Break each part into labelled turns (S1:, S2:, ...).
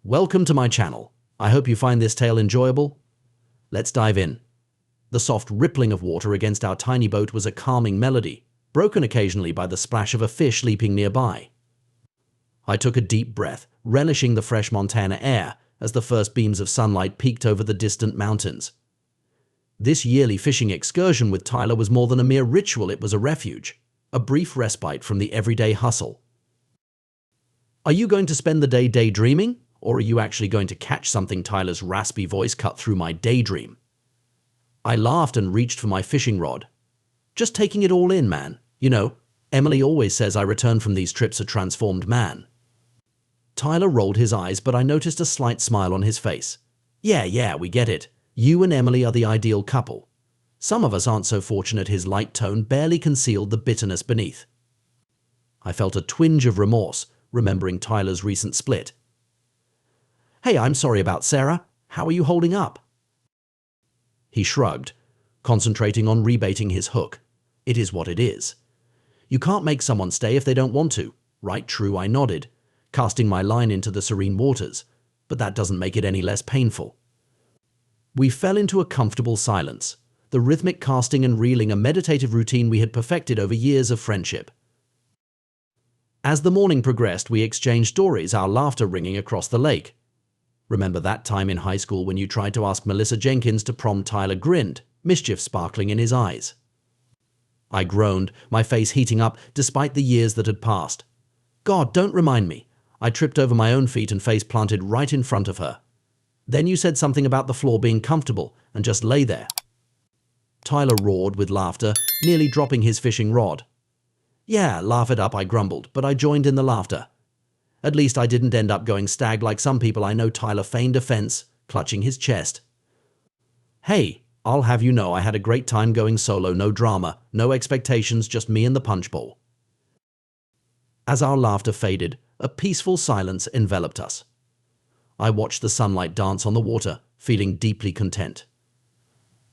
S1: Welcome to my channel. I hope you find this tale enjoyable. Let's dive in. The soft rippling of water against our tiny boat was a calming melody, broken occasionally by the splash of a fish leaping nearby. I took a deep breath, relishing the fresh Montana air as the first beams of sunlight peeked over the distant mountains. This yearly fishing excursion with Tyler was more than a mere ritual. It was a refuge, a brief respite from the everyday hustle. Are you going to spend the day daydreaming, or are you actually going to catch something? Tyler's raspy voice cut through my daydream. I laughed and reached for my fishing rod. Just taking it all in, man. You know, Emily always says I return from these trips a transformed man. Tyler rolled his eyes, but I noticed a slight smile on his face. Yeah, we get it. You and Emily are the ideal couple. Some of us aren't so fortunate. His light tone barely concealed the bitterness beneath. I felt a twinge of remorse, remembering Tyler's recent split. Hey, I'm sorry about Sarah. How are you holding up? He shrugged, concentrating on rebaiting his hook. It is what it is. You can't make someone stay if they don't want to. Right, true, I nodded, casting my line into the serene waters, but that doesn't make it any less painful. We fell into a comfortable silence, the rhythmic casting and reeling a meditative routine we had perfected over years of friendship. As the morning progressed, we exchanged stories, our laughter ringing across the lake. Remember that time in high school when you tried to ask Melissa Jenkins to prom? Tyler grinned, mischief sparkling in his eyes. I groaned, my face heating up despite the years that had passed. God, don't remind me. I tripped over my own feet and face planted right in front of her. Then you said something about the floor being comfortable and just lay there. Tyler roared with laughter, nearly dropping his fishing rod. Yeah, laugh it up, I grumbled, but I joined in the laughter. At least I didn't end up going stag like some people I know. Tyler feigned offense, clutching his chest. Hey, I'll have you know I had a great time going solo, no drama, no expectations, just me and the punch bowl. As our laughter faded, a peaceful silence enveloped us. I watched the sunlight dance on the water, feeling deeply content.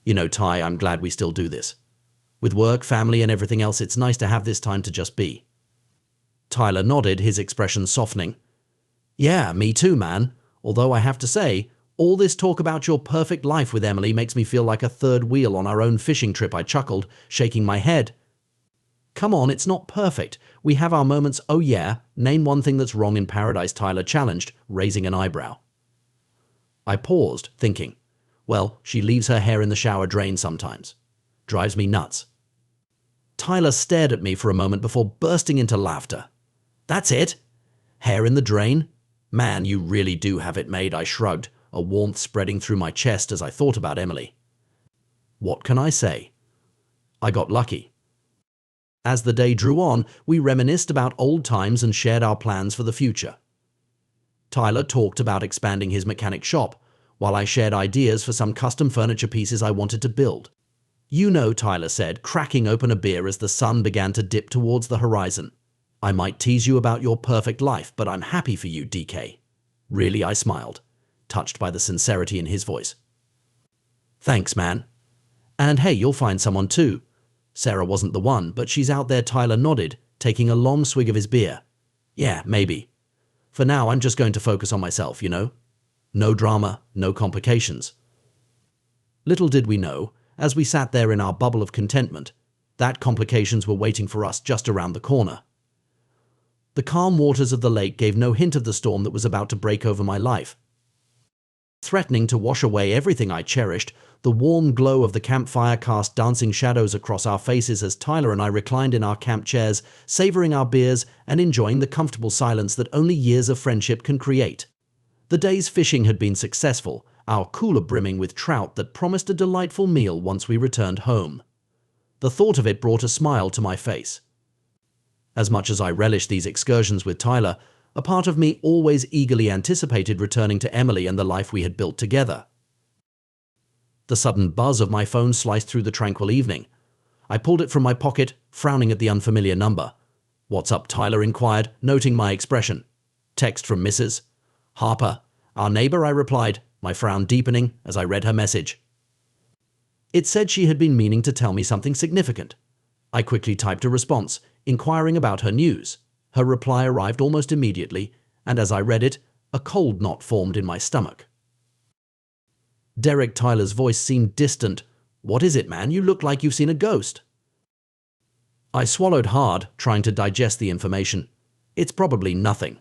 S1: You know, Ty, I'm glad we still do this. With work, family, and everything else, it's nice to have this time to just be. Tyler nodded, his expression softening. Yeah, me too, man. Although I have to say, all this talk about your perfect life with Emily makes me feel like a third wheel on our own fishing trip. I chuckled, shaking my head. Come on, it's not perfect. We have our moments. Oh yeah, name one thing that's wrong in paradise, Tyler challenged, raising an eyebrow. I paused, thinking. Well, she leaves her hair in the shower drain sometimes. Drives me nuts. Tyler stared at me for a moment before bursting into laughter. That's it? Hair in the drain? Man, you really do have it made, I shrugged, a warmth spreading through my chest as I thought about Emily. What can I say? I got lucky. As the day drew on, we reminisced about old times and shared our plans for the future. Tyler talked about expanding his mechanic shop, while I shared ideas for some custom furniture pieces I wanted to build. You know, Tyler said, cracking open a beer as the sun began to dip towards the horizon. I might tease you about your perfect life, but I'm happy for you, DK. Really, I smiled, touched by the sincerity in his voice. Thanks, man. And hey, you'll find someone too. Sarah wasn't the one, but she's out there. Tyler nodded, taking a long swig of his beer. Yeah, maybe. For now, I'm just going to focus on myself, you know? No drama, no complications. Little did we know, as we sat there in our bubble of contentment, that complications were waiting for us just around the corner. The calm waters of the lake gave no hint of the storm that was about to break over my life. Threatening to wash away everything I cherished, the warm glow of the campfire cast dancing shadows across our faces as Tyler and I reclined in our camp chairs, savoring our beers and enjoying the comfortable silence that only years of friendship can create. The day's fishing had been successful, our cooler brimming with trout that promised a delightful meal once we returned home. The thought of it brought a smile to my face. As much as I relished these excursions with Tyler, a part of me always eagerly anticipated returning to Emily and the life we had built together. The sudden buzz of my phone sliced through the tranquil evening. I pulled it from my pocket, frowning at the unfamiliar number. What's up, Tyler inquired, noting my expression. Text from Mrs. Harper, our neighbor, I replied, my frown deepening as I read her message. It said she had been meaning to tell me something significant. I quickly typed a response, inquiring about her news. Her reply arrived almost immediately, and as I read it, A cold knot formed in my stomach. Derek Tyler's voice seemed distant. "What is it, man? You look like you've seen a ghost." I swallowed hard, trying to digest the information. "It's probably nothing.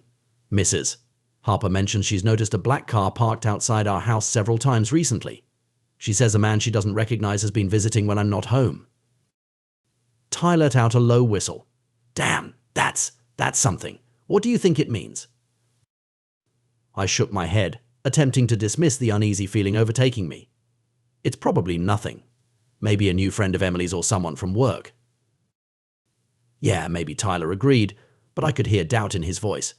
S1: Mrs. Harper mentions she's noticed a black car parked outside our house several times recently. She says a man she doesn't recognize has been visiting when I'm not home." Ty let out a low whistle. "Damn, that's something. What do you think it means?" I shook my head, attempting to dismiss the uneasy feeling overtaking me. "It's probably nothing. Maybe a new friend of Emily's or someone from work." Yeah, maybe Tyler agreed, but I could hear doubt in his voice.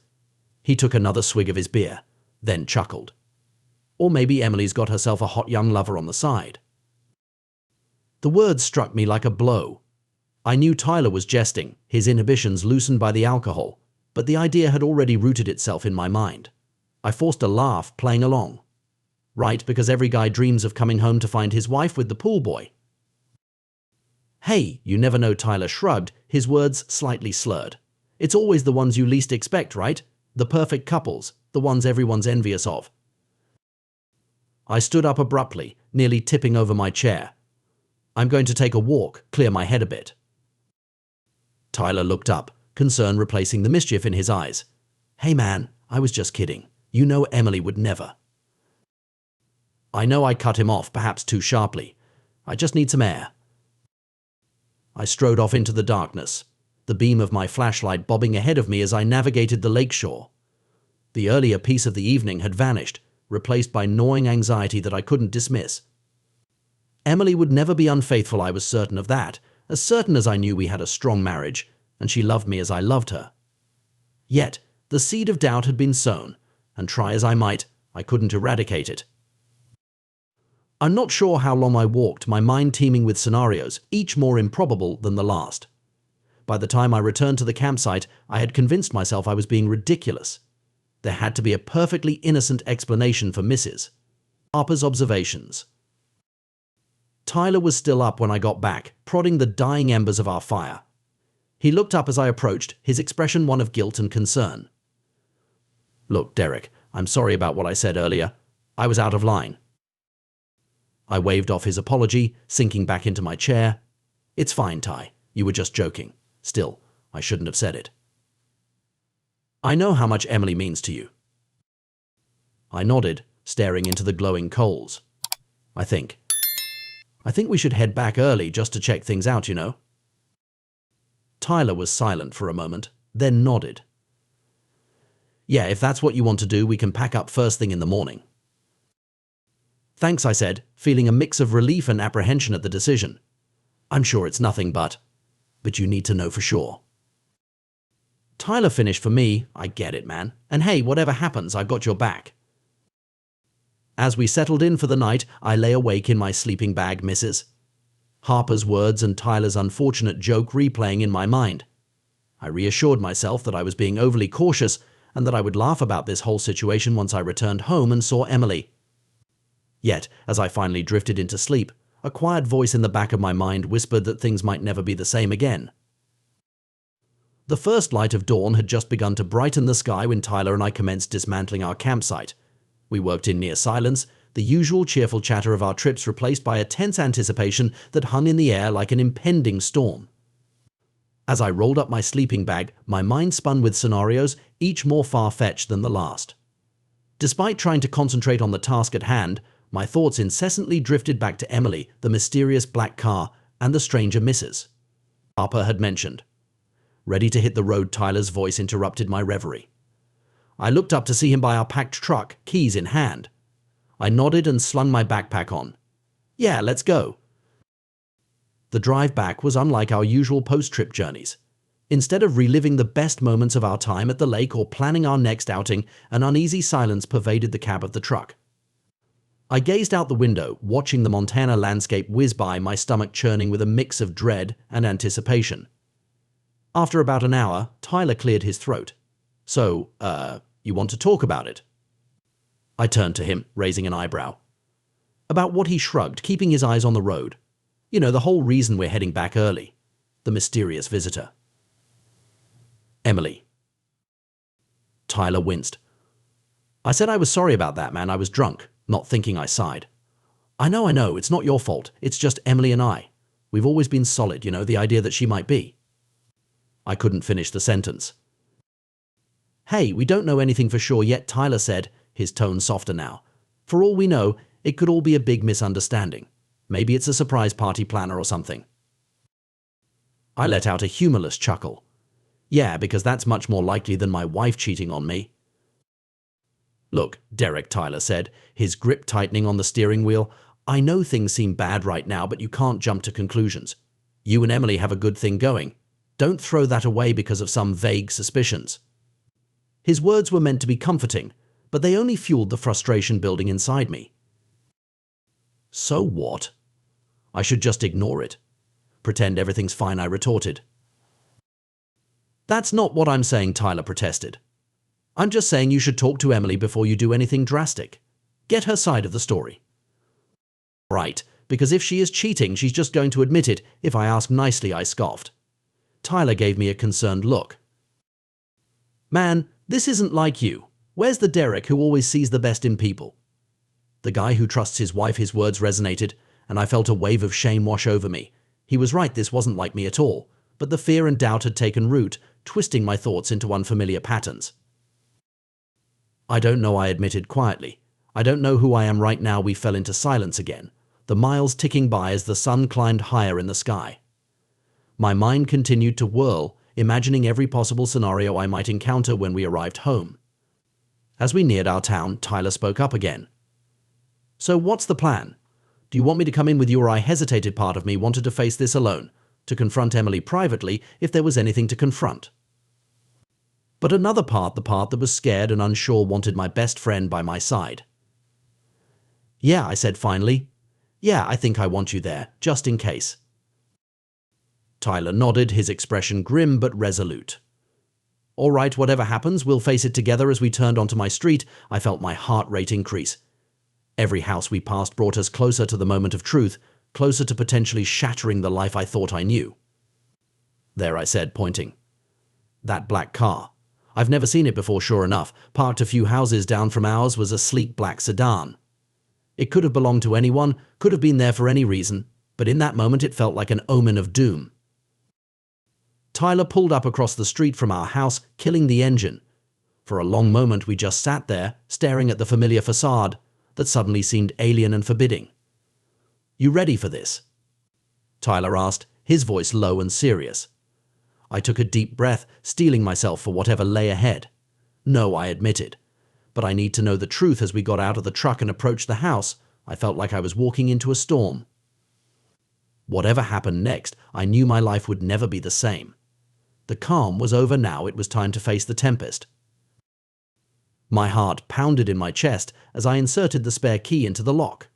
S1: He took another swig of his beer, then chuckled. Or maybe Emily's got herself a hot young lover on the side. The words struck me like a blow. I knew Tyler was jesting, his inhibitions loosened by the alcohol, but the idea had already rooted itself in my mind. I forced a laugh, playing along. Right, because every guy dreams of coming home to find his wife with the pool boy. "Hey, you never know," Tyler shrugged, his words slightly slurred. "It's always the ones you least expect, right? The perfect couples, the ones everyone's envious of." I stood up abruptly, nearly tipping over my chair. "I'm going to take a walk, clear my head a bit." Tyler looked up, concern replacing the mischief in his eyes. "Hey man, I was just kidding. You know Emily would never." I know I cut him off, perhaps too sharply. I just need some air. I strode off into the darkness, the beam of my flashlight bobbing ahead of me as I navigated the lakeshore. The earlier peace of the evening had vanished, replaced by gnawing anxiety that I couldn't dismiss. Emily would never be unfaithful, I was certain of that, as certain as I knew we had a strong marriage, and she loved me as I loved her. Yet, the seed of doubt had been sown, and try as I might, I couldn't eradicate it. I'm not sure how long I walked, my mind teeming with scenarios, each more improbable than the last. By the time I returned to the campsite, I had convinced myself I was being ridiculous. There had to be a perfectly innocent explanation for Mrs. Harper's observations. Tyler was still up when I got back, prodding the dying embers of our fire. He looked up as I approached, his expression one of guilt and concern. "Look, Derek, I'm sorry about what I said earlier. I was out of line." I waved off his apology, sinking back into my chair. "It's fine, Ty. You were just joking. Still, I shouldn't have said it." "I know how much Emily means to you." I nodded, staring into the glowing coals. I think we should head back early just to check things out, you know." Tyler was silent for a moment, then nodded. "Yeah, if that's what you want to do, we can pack up first thing in the morning." "Thanks," I said, feeling a mix of relief and apprehension at the decision. "I'm sure it's nothing but you need to know for sure." Tyler finished for me. "I get it, man. And hey, whatever happens, I've got your back." As we settled in for the night, I lay awake in my sleeping bag, Mrs. Harper's words and Tyler's unfortunate joke replaying in my mind. I reassured myself that I was being overly cautious and that I would laugh about this whole situation once I returned home and saw Emily. Yet, as I finally drifted into sleep, a quiet voice in the back of my mind whispered that things might never be the same again. The first light of dawn had just begun to brighten the sky when Tyler and I commenced dismantling our campsite. We worked in near silence, the usual cheerful chatter of our trips replaced by a tense anticipation that hung in the air like an impending storm. As I rolled up my sleeping bag, my mind spun with scenarios, each more far-fetched than the last. Despite trying to concentrate on the task at hand, my thoughts incessantly drifted back to Emily, the mysterious black car, and the stranger Mrs. Harper had mentioned. Ready to hit the road, Tyler's voice interrupted my reverie. I looked up to see him by our packed truck, keys in hand. I nodded and slung my backpack on. "Yeah, let's go." The drive back was unlike our usual post-trip journeys. Instead of reliving the best moments of our time at the lake or planning our next outing, an uneasy silence pervaded the cab of the truck. I gazed out the window, watching the Montana landscape whiz by, my stomach churning with a mix of dread and anticipation. After about an hour, Tyler cleared his throat. "So, you want to talk about it?" I turned to him, raising an eyebrow. About what he shrugged, keeping his eyes on the road. You know, the whole reason we're heading back early. The mysterious visitor. "Emily." Tyler winced. I said I was sorry about that, man. I was drunk, not thinking. I sighed. I know, it's not your fault. It's just Emily and I. We've always been solid, the idea that she might be. I couldn't finish the sentence. Hey, we don't know anything for sure yet, Tyler said, his tone softer now. For all we know, it could all be a big misunderstanding. Maybe it's a surprise party planner or something. I let out a humorless chuckle. Yeah, because that's much more likely than my wife cheating on me. Look, Derek, Tyler said, his grip tightening on the steering wheel, I know things seem bad right now, but you can't jump to conclusions. You and Emily have a good thing going. Don't throw that away because of some vague suspicions. His words were meant to be comforting, but they only fueled the frustration building inside me. So what? I should just ignore it. Pretend everything's fine, I retorted. That's not what I'm saying, Tyler protested. I'm just saying you should talk to Emily before you do anything drastic. Get her side of the story. Right, because if she is cheating, she's just going to admit it. If I ask nicely, I scoffed. Tyler gave me a concerned look. Man, this isn't like you. Where's the Derek who always sees the best in people? The guy who trusts his wife. His words resonated, and I felt a wave of shame wash over me. He was right, this wasn't like me at all, but the fear and doubt had taken root, twisting my thoughts into unfamiliar patterns. I don't know, I admitted quietly. I don't know who I am right now. We fell into silence again, the miles ticking by as the sun climbed higher in the sky. My mind continued to whirl, imagining every possible scenario I might encounter when we arrived home. As we neared our town, Tyler spoke up again. So what's the plan? Do you want me to come in with you? Or I hesitated. Part of me wanted to face this alone, to confront Emily privately if there was anything to confront. But another part, the part that was scared and unsure, wanted my best friend by my side. Yeah, I said finally. Yeah, I think I want you there, just in case. Tyler nodded, his expression grim but resolute. All right, whatever happens, we'll face it together. As we turned onto my street, I felt my heart rate increase. Every house we passed brought us closer to the moment of truth, closer to potentially shattering the life I thought I knew. There, I said, pointing. That black car. I've never seen it before, sure enough. Parked a few houses down from ours was a sleek black sedan. It could have belonged to anyone, could have been there for any reason, but in that moment it felt like an omen of doom. Tyler pulled up across the street from our house, killing the engine. For a long moment we just sat there, staring at the familiar facade that suddenly seemed alien and forbidding. You ready for this? Tyler asked, his voice low and serious. I took a deep breath, steeling myself for whatever lay ahead. No, I admitted. But I need to know the truth. As we got out of the truck and approached the house, I felt like I was walking into a storm. Whatever happened next, I knew my life would never be the same. The calm was over now. It was time to face the tempest. My heart pounded in my chest as I inserted the spare key into the lock.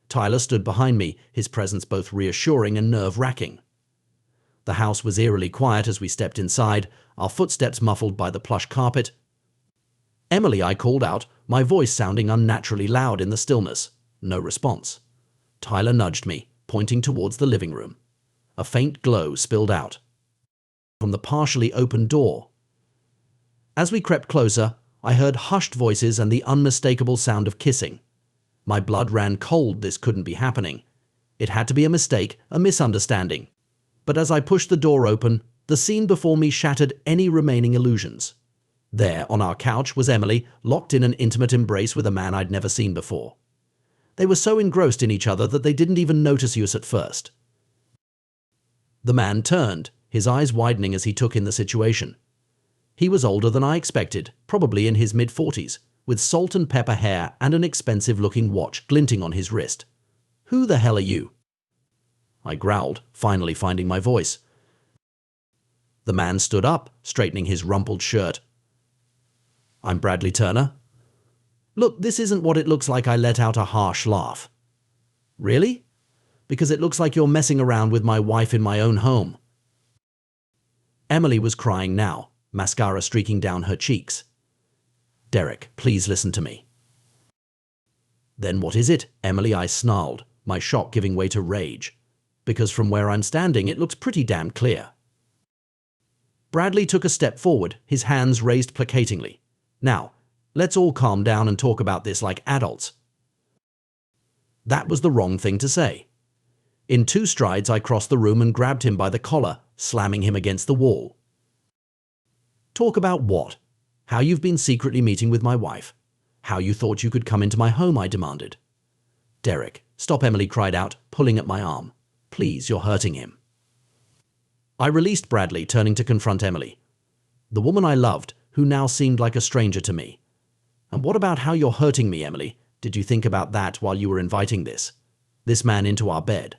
S1: Tyler stood behind me, his presence both reassuring and nerve-wracking. The house was eerily quiet as we stepped inside, our footsteps muffled by the plush carpet. Emily, I called out, my voice sounding unnaturally loud in the stillness. No response. Tyler nudged me, pointing towards the living room. A faint glow spilled out from the partially open door. As we crept closer, I heard hushed voices and the unmistakable sound of kissing. My blood ran cold. This couldn't be happening. It had to be a mistake, a misunderstanding. But as I pushed the door open, the scene before me shattered any remaining illusions. There, on our couch, was Emily, locked in an intimate embrace with a man I'd never seen before. They were so engrossed in each other that they didn't even notice us at first. The man turned, his eyes widening as he took in the situation. He was older than I expected, probably in his mid-40s, with salt and pepper hair and an expensive-looking watch glinting on his wrist. Who the hell are you? I growled, finally finding my voice. The man stood up, straightening his rumpled shirt. I'm Bradley Turner. Look, this isn't what it looks like. I let out a harsh laugh. Really? Because it looks like you're messing around with my wife in my own home. Emily was crying now, mascara streaking down her cheeks. Derek, please listen to me. Then what is it, Emily? I snarled, my shock giving way to rage. Because from where I'm standing, it looks pretty damn clear. Bradley took a step forward, his hands raised placatingly. Now, Let's all calm down and talk about this like adults." That was the wrong thing to say. In 2 strides, I crossed the room and grabbed him by the collar, slamming him against the wall. "Talk about what? How you've been secretly meeting with my wife. How you thought you could come into my home," I demanded. "Derek, stop," Emily cried out, pulling at my arm. "Please, you're hurting him." I released Bradley, turning to confront Emily, the woman I loved, who now seemed like a stranger to me. "And what about how you're hurting me, Emily? Did you think about that while you were inviting this man into our bed?"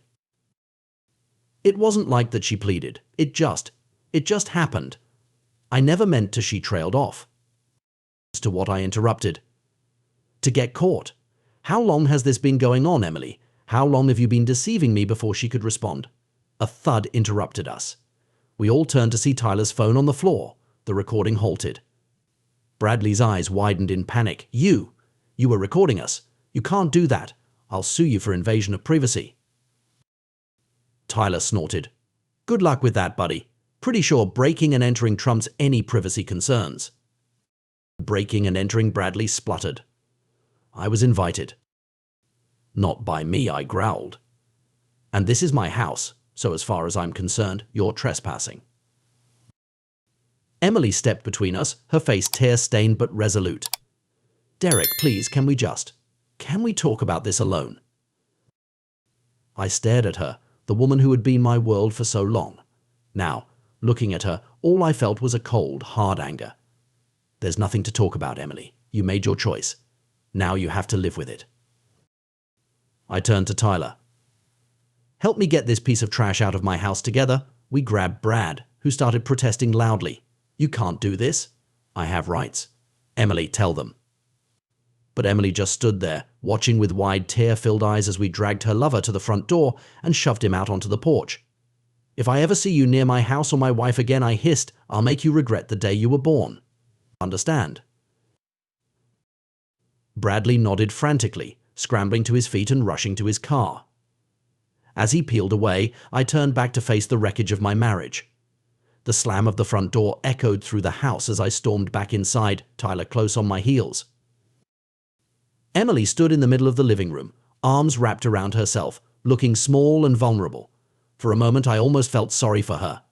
S1: It wasn't like that, she pleaded. It just happened. "I never meant to," she trailed off. As to what, I interrupted. "To get caught. How long has this been going on, Emily? How long have you been deceiving me?" Before she could respond, a thud interrupted us. We all turned to see Tyler's phone on the floor. The recording halted. Bradley's eyes widened in panic. You were recording us. You can't do that. I'll sue you for invasion of privacy." Tyler snorted. "Good luck with that, buddy. Pretty sure breaking and entering trumps any privacy concerns." "Breaking and entering," Bradley spluttered. "I was invited." "Not by me," I growled. "And this is my house, so as far as I'm concerned, you're trespassing." Emily stepped between us, her face tear-stained but resolute. "Derek, please, can we talk about this alone?" I stared at her, the woman who had been my world for so long. Now, looking at her, all I felt was a cold, hard anger. "There's nothing to talk about, Emily. You made your choice. Now you have to live with it." I turned to Tyler. "Help me get this piece of trash out of my house together." We grabbed Brad, who started protesting loudly. "You can't do this." "I have rights." "Emily, tell them." But Emily just stood there, watching with wide, tear-filled eyes as we dragged her lover to the front door and shoved him out onto the porch. "If I ever see you near my house or my wife again," I hissed, "I'll make you regret the day you were born. Understand?" Bradley nodded frantically, scrambling to his feet and rushing to his car. As he peeled away, I turned back to face the wreckage of my marriage. The slam of the front door echoed through the house as I stormed back inside, Tyler close on my heels. Emily stood in the middle of the living room, arms wrapped around herself, looking small and vulnerable. For a moment, I almost felt sorry for her.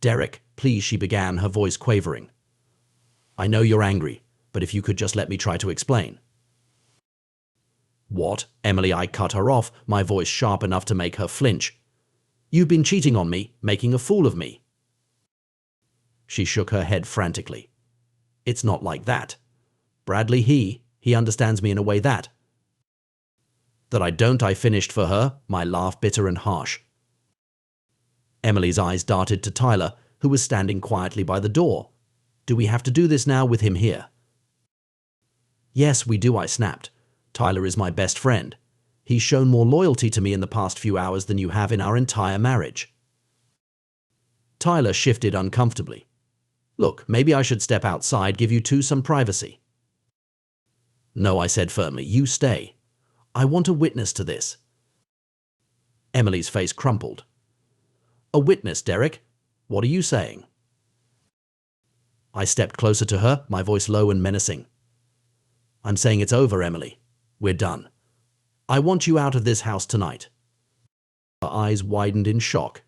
S1: "Derek, please," she began, her voice quavering. "I know you're angry, but if you could just let me try to explain." "What?" Emily, I cut her off, my voice sharp enough to make her flinch. "You've been cheating on me, making a fool of me." She shook her head frantically. "It's not like that. Bradley, he understands me in a way that I don't," I finished for her, my laugh bitter and harsh. Emily's eyes darted to Tyler, who was standing quietly by the door. "Do we have to do this now with him here?" "Yes, we do," I snapped. "Tyler is my best friend. He's shown more loyalty to me in the past few hours than you have in our entire marriage." Tyler shifted uncomfortably. "Look, maybe I should step outside, give you two some privacy." "No," I said firmly. "You stay. I want a witness to this." Emily's face crumpled. "A witness, Derek? What are you saying?" I stepped closer to her, my voice low and menacing. "I'm saying it's over, Emily. We're done. I want you out of this house tonight." Her eyes widened in shock.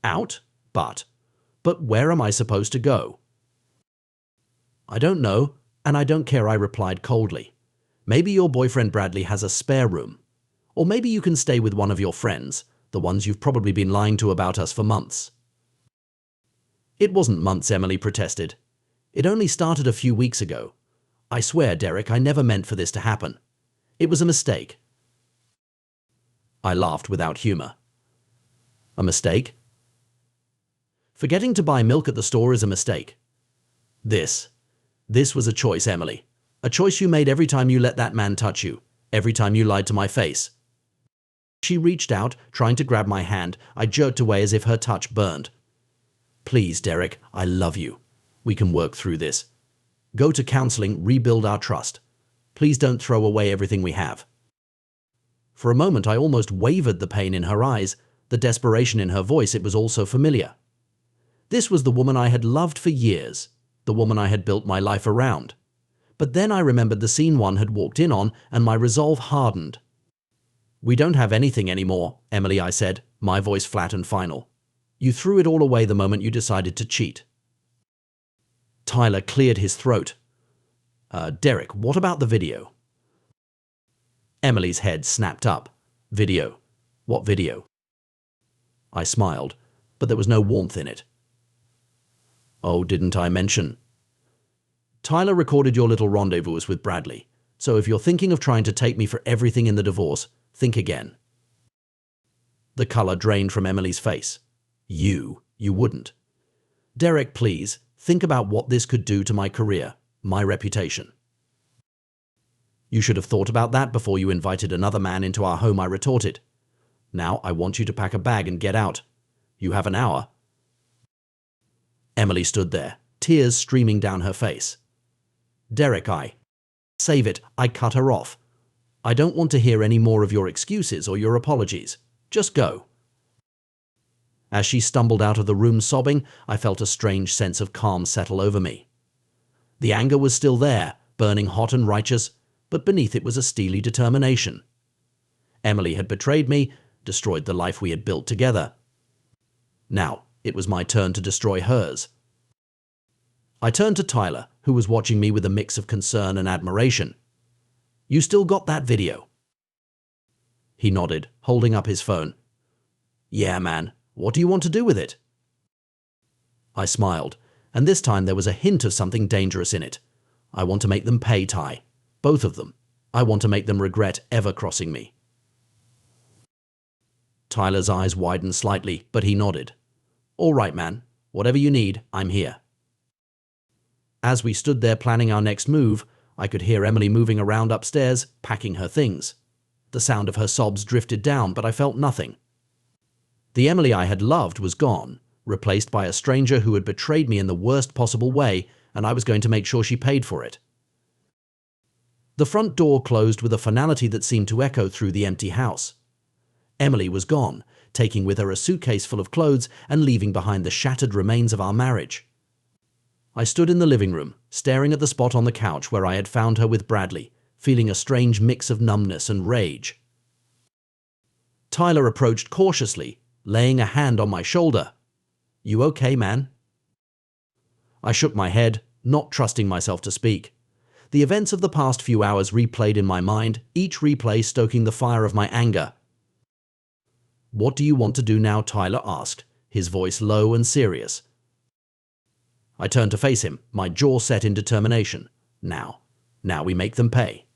S1: "Out? But where am I supposed to go?" "I don't know, and I don't care," I replied coldly. "Maybe your boyfriend Bradley has a spare room. Or maybe you can stay with one of your friends, the ones you've probably been lying to about us for months." "It wasn't months," Emily protested. "It only started a few weeks ago. I swear, Derek, I never meant for this to happen. It was a mistake." I laughed without humor. "A mistake? Forgetting to buy milk at the store is a mistake. This was a choice, Emily. A choice you made every time you let that man touch you, every time you lied to my face." She reached out, trying to grab my hand. I jerked away as if her touch burned. "Please, Derek, I love you. We can work through this. Go to counseling, rebuild our trust. Please don't throw away everything we have." For a moment, I almost wavered, the pain in her eyes, the desperation in her voice. It was all so familiar. This was the woman I had loved for years, the woman I had built my life around. But then I remembered the scene one had walked in on, and my resolve hardened. "We don't have anything anymore, Emily," I said, my voice flat and final. "You threw it all away the moment you decided to cheat." Tyler cleared his throat. Derek, what about the video?" Emily's head snapped up. "Video? What video?" I smiled, but there was no warmth in it. "Oh, didn't I mention?" "Tyler recorded your little rendezvous with Bradley, so if you're thinking of trying to take me for everything in the divorce, think again." The color drained from Emily's face. You wouldn't." "Derek, please, think about what this could do to my career, my reputation." "You should have thought about that before you invited another man into our home," I retorted. "Now I want you to pack a bag and get out. You have an hour." Emily stood there, tears streaming down her face. "Derek, Save it," I cut her off. "I don't want to hear any more of your excuses or your apologies. Just go." As she stumbled out of the room sobbing, I felt a strange sense of calm settle over me. The anger was still there, burning hot and righteous, but beneath it was a steely determination. Emily had betrayed me, destroyed the life we had built together. Now it was my turn to destroy hers. I turned to Tyler, who was watching me with a mix of concern and admiration. "You still got that video?" He nodded, holding up his phone. "Yeah, man. What do you want to do with it?" I smiled, and this time there was a hint of something dangerous in it. "I want to make them pay, Ty. Both of them. I want to make them regret ever crossing me." Tyler's eyes widened slightly, but he nodded. "All right, man. Whatever you need, I'm here." As we stood there planning our next move, I could hear Emily moving around upstairs, packing her things. The sound of her sobs drifted down, but I felt nothing. The Emily I had loved was gone, replaced by a stranger who had betrayed me in the worst possible way, and I was going to make sure she paid for it. The front door closed with a finality that seemed to echo through the empty house. Emily was gone, taking with her a suitcase full of clothes and leaving behind the shattered remains of our marriage. I stood in the living room, staring at the spot on the couch where I had found her with Bradley, feeling a strange mix of numbness and rage. Tyler approached cautiously, laying a hand on my shoulder. "You okay, man?" I shook my head, not trusting myself to speak. The events of the past few hours replayed in my mind, each replay stoking the fire of my anger. "What do you want to do now?" Tyler asked, his voice low and serious. I turned to face him, my jaw set in determination. Now we make them pay."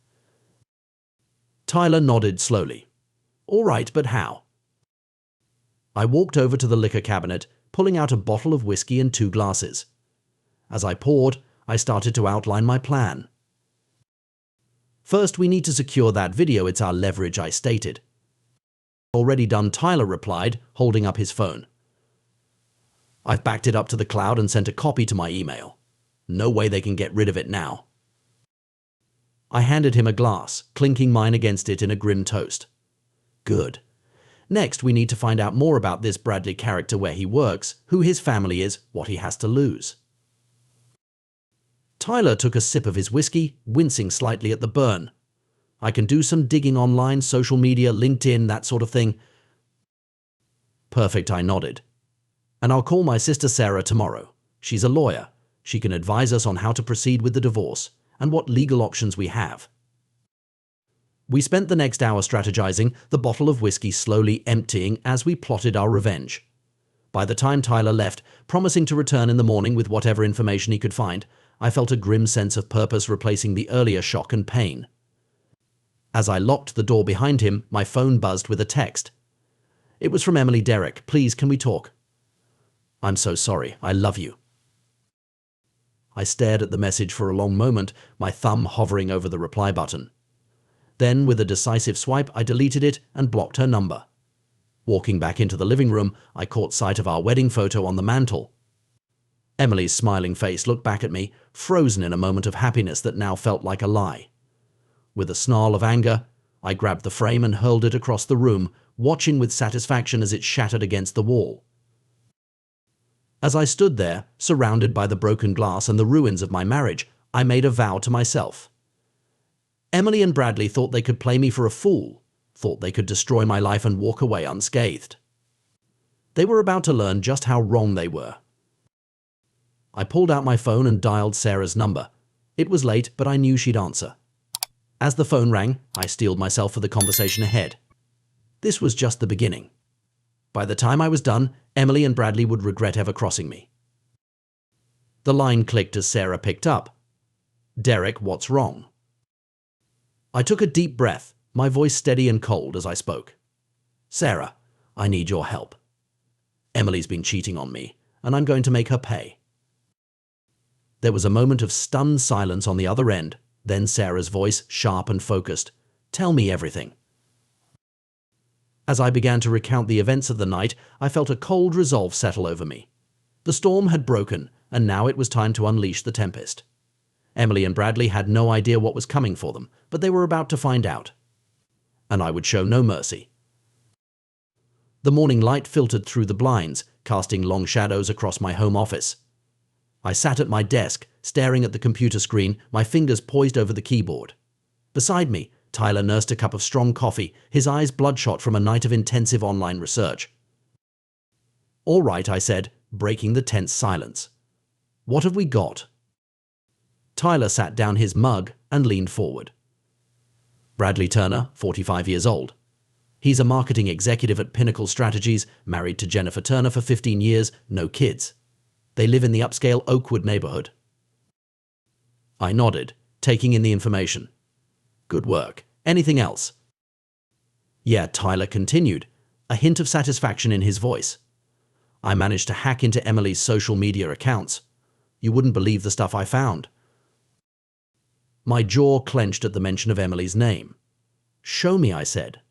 S1: Tyler nodded slowly. "All right, but how?" I walked over to the liquor cabinet, pulling out a bottle of whiskey and 2 glasses. As I poured, I started to outline my plan. "First, we need to secure that video. It's our leverage," I stated. "Already done," Tyler replied, holding up his phone. "I've backed it up to the cloud and sent a copy to my email. No way they can get rid of it now." I handed him a glass, clinking mine against it in a grim toast. "Good. Next, we need to find out more about this Bradley character, where he works, who his family is, what he has to lose." Tyler took a sip of his whiskey, wincing slightly at the burn. "I can do some digging online, social media, LinkedIn, that sort of thing." "Perfect," I nodded. "And I'll call my sister Sarah tomorrow. She's a lawyer. She can advise us on how to proceed with the divorce and what legal options we have." We spent the next hour strategizing, the bottle of whiskey slowly emptying as we plotted our revenge. By the time Tyler left, promising to return in the morning with whatever information he could find, I felt a grim sense of purpose replacing the earlier shock and pain. As I locked the door behind him, my phone buzzed with a text. It was from Emily. "Derek, please, can we talk?" "I'm so sorry. I love you." I stared at the message for a long moment, my thumb hovering over the reply button. Then, with a decisive swipe, I deleted it and blocked her number. Walking back into the living room, I caught sight of our wedding photo on the mantel. Emily's smiling face looked back at me, frozen in a moment of happiness that now felt like a lie. With a snarl of anger, I grabbed the frame and hurled it across the room, watching with satisfaction as it shattered against the wall. As I stood there, surrounded by the broken glass and the ruins of my marriage, I made a vow to myself. Emily and Bradley thought they could play me for a fool, thought they could destroy my life and walk away unscathed. They were about to learn just how wrong they were. I pulled out my phone and dialed Sarah's number. It was late, but I knew she'd answer. As the phone rang, I steeled myself for the conversation ahead. This was just the beginning. By the time I was done, Emily and Bradley would regret ever crossing me. The line clicked as Sarah picked up. "Derek, what's wrong?" I took a deep breath, my voice steady and cold as I spoke. "Sarah, I need your help. Emily's been cheating on me, and I'm going to make her pay." There was a moment of stunned silence on the other end, then Sarah's voice, sharp and focused. "Tell me everything." As I began to recount the events of the night, I felt a cold resolve settle over me. The storm had broken, and now it was time to unleash the tempest. Emily and Bradley had no idea what was coming for them, but they were about to find out. And I would show no mercy. The morning light filtered through the blinds, casting long shadows across my home office. I sat at my desk, staring at the computer screen, my fingers poised over the keyboard. Beside me, Tyler nursed a cup of strong coffee, his eyes bloodshot from a night of intensive online research. "All right," I said, breaking the tense silence. "What have we got?" Tyler sat down his mug and leaned forward. Bradley Turner, 45 years old. He's a marketing executive at Pinnacle Strategies, married to Jennifer Turner for 15 years, no kids. They live in the upscale Oakwood neighborhood. I nodded, taking in the information. "Good work. Anything else?" "Yeah," Tyler continued, a hint of satisfaction in his voice. "I managed to hack into Emily's social media accounts. You wouldn't believe the stuff I found." My jaw clenched at the mention of Emily's name. "Show me," I said.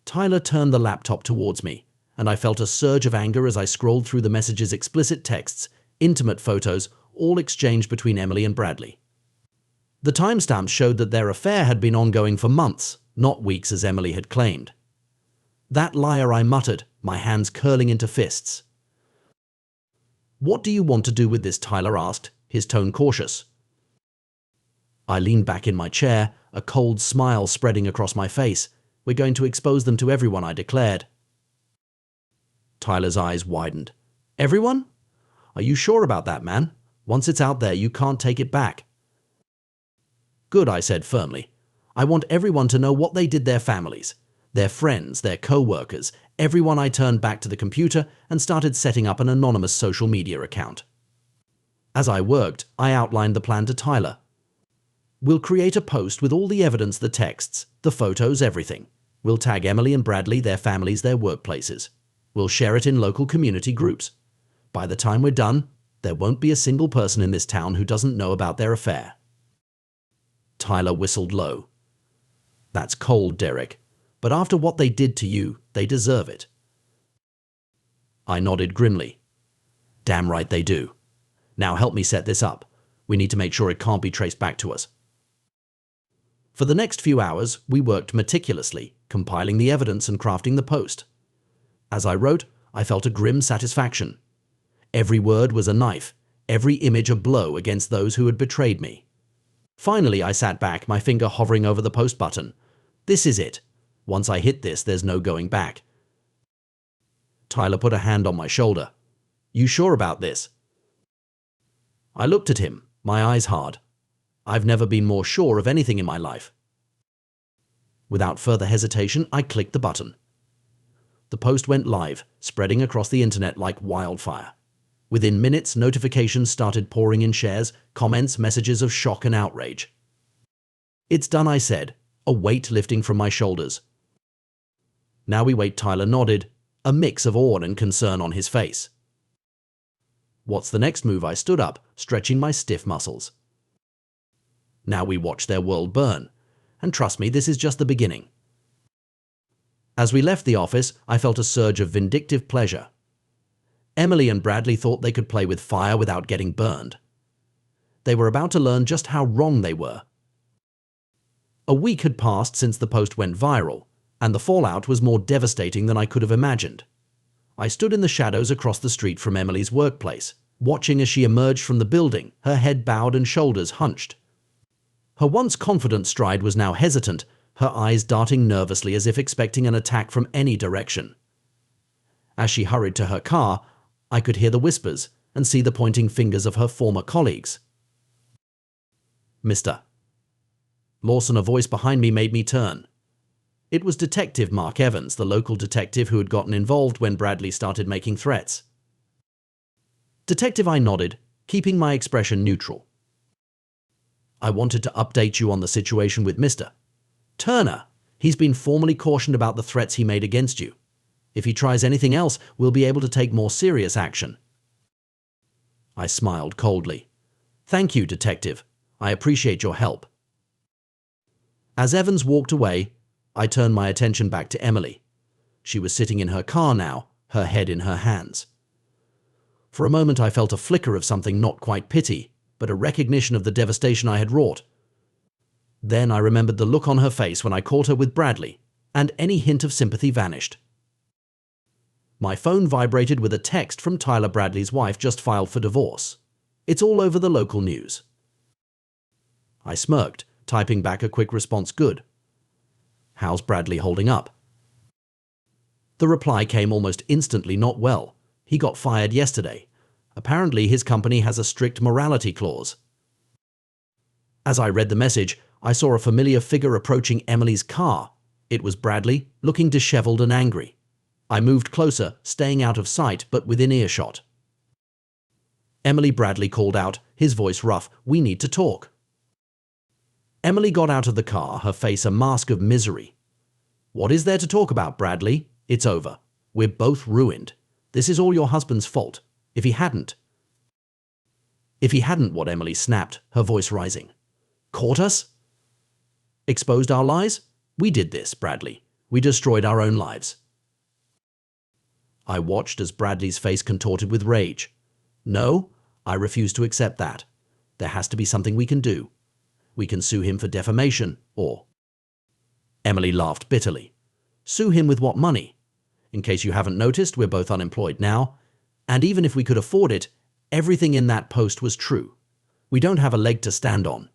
S1: Tyler turned the laptop towards me, and I felt a surge of anger as I scrolled through the message's explicit texts, intimate photos, all exchanged between Emily and Bradley. The timestamps showed that their affair had been ongoing for months, not weeks as Emily had claimed. "That liar," I muttered, my hands curling into fists. "What do you want to do with this?" Tyler asked, his tone cautious. I leaned back in my chair, a cold smile spreading across my face. "We're going to expose them to everyone," I declared. Tyler's eyes widened. "Everyone? Are you sure about that, man? Once it's out there, you can't take it back." "Good," I said firmly. "I want everyone to know what they did, their families, their friends, their co-workers, everyone." I turned back to the computer and started setting up an anonymous social media account. As I worked, I outlined the plan to Tyler. "We'll create a post with all the evidence, the texts, the photos, everything. We'll tag Emily and Bradley, their families, their workplaces. We'll share it in local community groups. By the time we're done, there won't be a single person in this town who doesn't know about their affair." Tyler whistled low. "That's cold, Derek. But after what they did to you, they deserve it." I nodded grimly. "Damn right they do. Now help me set this up. We need to make sure it can't be traced back to us." For the next few hours, we worked meticulously, compiling the evidence and crafting the post. As I wrote, I felt a grim satisfaction. Every word was a knife, every image a blow against those who had betrayed me. Finally, I sat back, my finger hovering over the post button. This is it. Once I hit this, there's no going back. Tyler put a hand on my shoulder. "You sure about this?" I looked at him, my eyes hard. I've never been more sure of anything in my life. Without further hesitation, I clicked the button. The post went live, spreading across the internet like wildfire. Within minutes, notifications started pouring in, shares, comments, messages of shock and outrage. "It's done," I said, a weight lifting from my shoulders. "Now we wait," Tyler nodded, a mix of awe and concern on his face. "What's the next move?" I stood up, stretching my stiff muscles. "Now we watch their world burn. And trust me, this is just the beginning." As we left the office, I felt a surge of vindictive pleasure. Emily and Bradley thought they could play with fire without getting burned. They were about to learn just how wrong they were. A week had passed since the post went viral, and the fallout was more devastating than I could have imagined. I stood in the shadows across the street from Emily's workplace, watching as she emerged from the building, her head bowed and shoulders hunched, Her once confident stride was now hesitant, her eyes darting nervously as if expecting an attack from any direction. As she hurried to her car, I could hear the whispers and see the pointing fingers of her former colleagues. "Mr. Lawson," a voice behind me made me turn. It was Detective Mark Evans, the local detective who had gotten involved when Bradley started making threats. "Detective," I nodded, keeping my expression neutral. "I wanted to update you on the situation with Mr. Turner. He's been formally cautioned about the threats he made against you. If he tries anything else, we'll be able to take more serious action." I smiled coldly. "Thank you, Detective. I appreciate your help." As Evans walked away, I turned my attention back to Emily. She was sitting in her car now, her head in her hands. For a moment I felt a flicker of something not quite pity, but a recognition of the devastation I had wrought. Then I remembered the look on her face when I caught her with Bradley, and any hint of sympathy vanished. My phone vibrated with a text from Tyler Bradley's wife, just filed for divorce. It's all over the local news. I smirked, typing back a quick response, "Good. How's Bradley holding up?" The reply came almost instantly, "Not well. He got fired yesterday. Apparently his company has a strict morality clause." As I read the message, I saw a familiar figure approaching Emily's car. It was Bradley, looking disheveled and angry. I moved closer, staying out of sight but within earshot. "Emily," Bradley called out, his voice rough, "we need to talk." Emily got out of the car, her face a mask of misery. "What is there to talk about, Bradley? It's over. We're both ruined. This is all your husband's fault. If he hadn't..." What?" Emily snapped, her voice rising. "Caught us? Exposed our lies? We did this, Bradley. We destroyed our own lives." I watched as Bradley's face contorted with rage. "No, I refuse to accept that. There has to be something we can do. We can sue him for defamation, or..." Emily laughed bitterly. "Sue him with what money? In case you haven't noticed, we're both unemployed now. And even if we could afford it, everything in that post was true. We don't have a leg to stand on."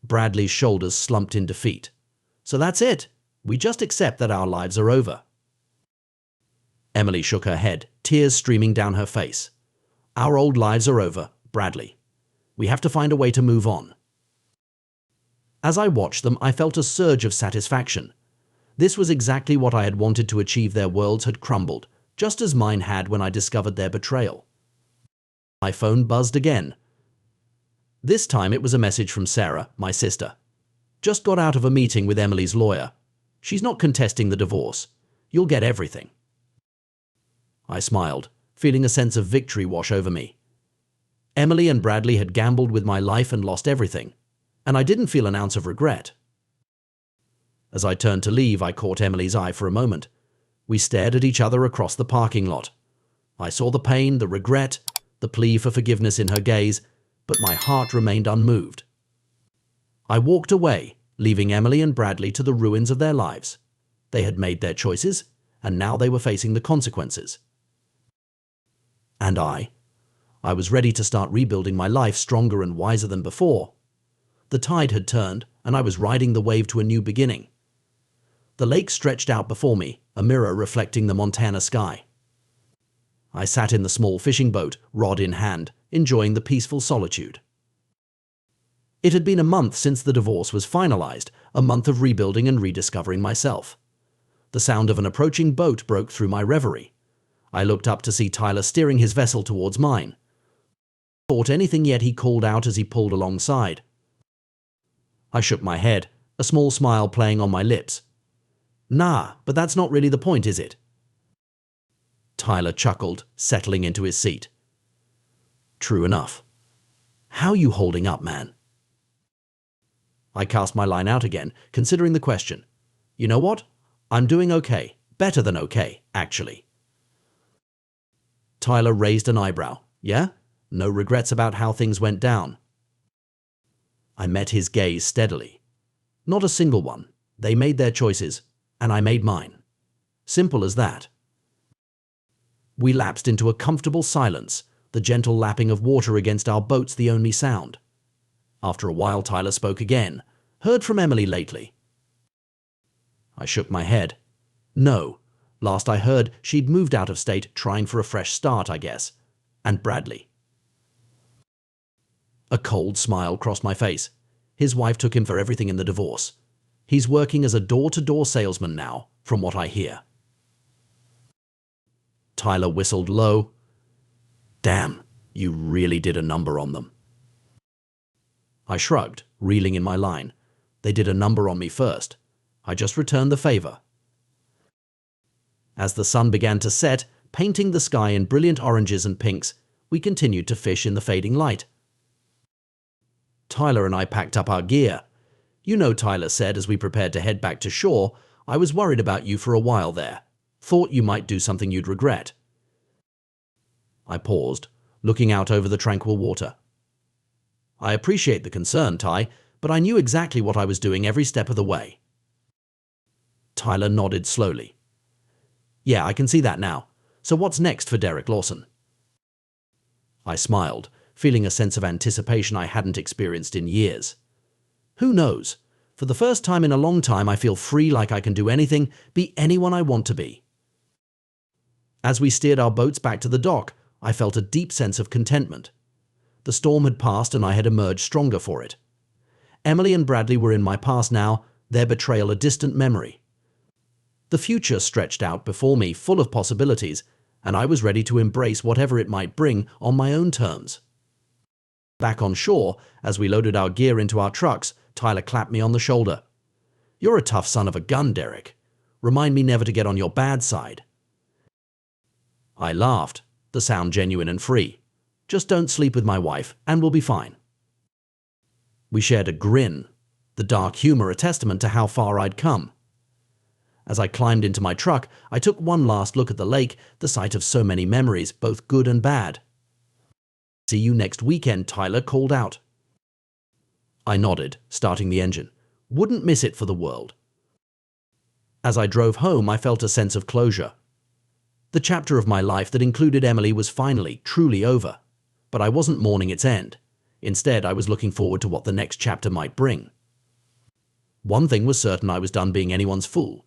S1: Bradley's shoulders slumped in defeat. "So that's it. We just accept that our lives are over." Emily shook her head, tears streaming down her face. "Our old lives are over, Bradley. We have to find a way to move on." As I watched them, I felt a surge of satisfaction. This was exactly what I had wanted to achieve. Their worlds had crumbled, just as mine had when I discovered their betrayal. My phone buzzed again. This time it was a message from Sarah, my sister. "Just got out of a meeting with Emily's lawyer. She's not contesting the divorce. You'll get everything." I smiled, feeling a sense of victory wash over me. Emily and Bradley had gambled with my life and lost everything, and I didn't feel an ounce of regret. As I turned to leave, I caught Emily's eye for a moment. We stared at each other across the parking lot. I saw the pain, the regret, the plea for forgiveness in her gaze, but my heart remained unmoved. I walked away, leaving Emily and Bradley to the ruins of their lives. They had made their choices, and now they were facing the consequences. And I was ready to start rebuilding my life, stronger and wiser than before. The tide had turned, and I was riding the wave to a new beginning. The lake stretched out before me, a mirror reflecting the Montana sky. I sat in the small fishing boat, rod in hand, enjoying the peaceful solitude. It had been a month since the divorce was finalized, a month of rebuilding and rediscovering myself. The sound of an approaching boat broke through my reverie. I looked up to see Tyler steering his vessel towards mine. "Caught anything yet?" he called out as he pulled alongside. I shook my head, a small smile playing on my lips. "Nah, but that's not really the point, is it?" Tyler chuckled, settling into his seat. "True enough. How you holding up, man?" I cast my line out again, considering the question. "You know what? I'm doing okay. Better than okay, actually." Tyler raised an eyebrow. "Yeah? No regrets about how things went down?" I met his gaze steadily. "Not a single one. They made their choices, and I made mine. Simple as that." We lapsed into a comfortable silence, the gentle lapping of water against our boats the only sound. After a while, Tyler spoke again. Heard from Emily lately? I shook my head. No. Last I heard, she'd moved out of state, trying for a fresh start, I guess. And Bradley. A cold smile crossed my face. His wife took him for everything in the divorce. He's working as a door-to-door salesman now, from what I hear. Tyler whistled low. Damn, you really did a number on them. I shrugged, reeling in my line. They did a number on me first. I just returned the favor. As the sun began to set, painting the sky in brilliant oranges and pinks, we continued to fish in the fading light. Tyler and I packed up our gear. You know, Tyler said as we prepared to head back to shore, I was worried about you for a while there. Thought you might do something you'd regret. I paused, looking out over the tranquil water. I appreciate the concern, Ty, but I knew exactly what I was doing every step of the way. Tyler nodded slowly. Yeah, I can see that now. So what's next for Derek Lawson? I smiled, feeling a sense of anticipation I hadn't experienced in years. Who knows? For the first time in a long time, I feel free, like I can do anything, be anyone I want to be. As we steered our boats back to the dock, I felt a deep sense of contentment. The storm had passed and I had emerged stronger for it. Emily and Bradley were in my past now, their betrayal a distant memory. The future stretched out before me, full of possibilities, and I was ready to embrace whatever it might bring on my own terms. Back on shore, as we loaded our gear into our trucks, Tyler clapped me on the shoulder. You're a tough son of a gun, Derek. Remind me never to get on your bad side. I laughed, the sound genuine and free. Just don't sleep with my wife, and we'll be fine. We shared a grin, the dark humor a testament to how far I'd come. As I climbed into my truck, I took one last look at the lake, the site of so many memories, both good and bad. See you next weekend, Tyler called out. I nodded, starting the engine. Wouldn't miss it for the world. As I drove home, I felt a sense of closure. The chapter of my life that included Emily was finally, truly over. But I wasn't mourning its end. Instead, I was looking forward to what the next chapter might bring. One thing was certain: I was done being anyone's fool.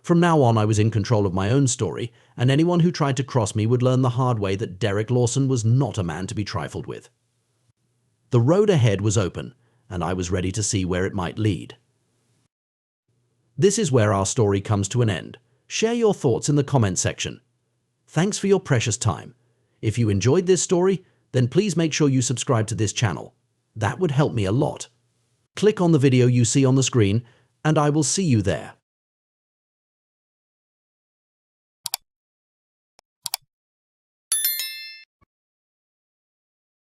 S1: From now on, I was in control of my own story, and anyone who tried to cross me would learn the hard way that Derek Lawson was not a man to be trifled with. The road ahead was open, and I was ready to see where it might lead. This is where our story comes to an end. Share your thoughts in the comment section. Thanks for your precious time. If you enjoyed this story, then please make sure you subscribe to this channel. That would help me a lot. Click on the video you see on the screen, and I will see you there.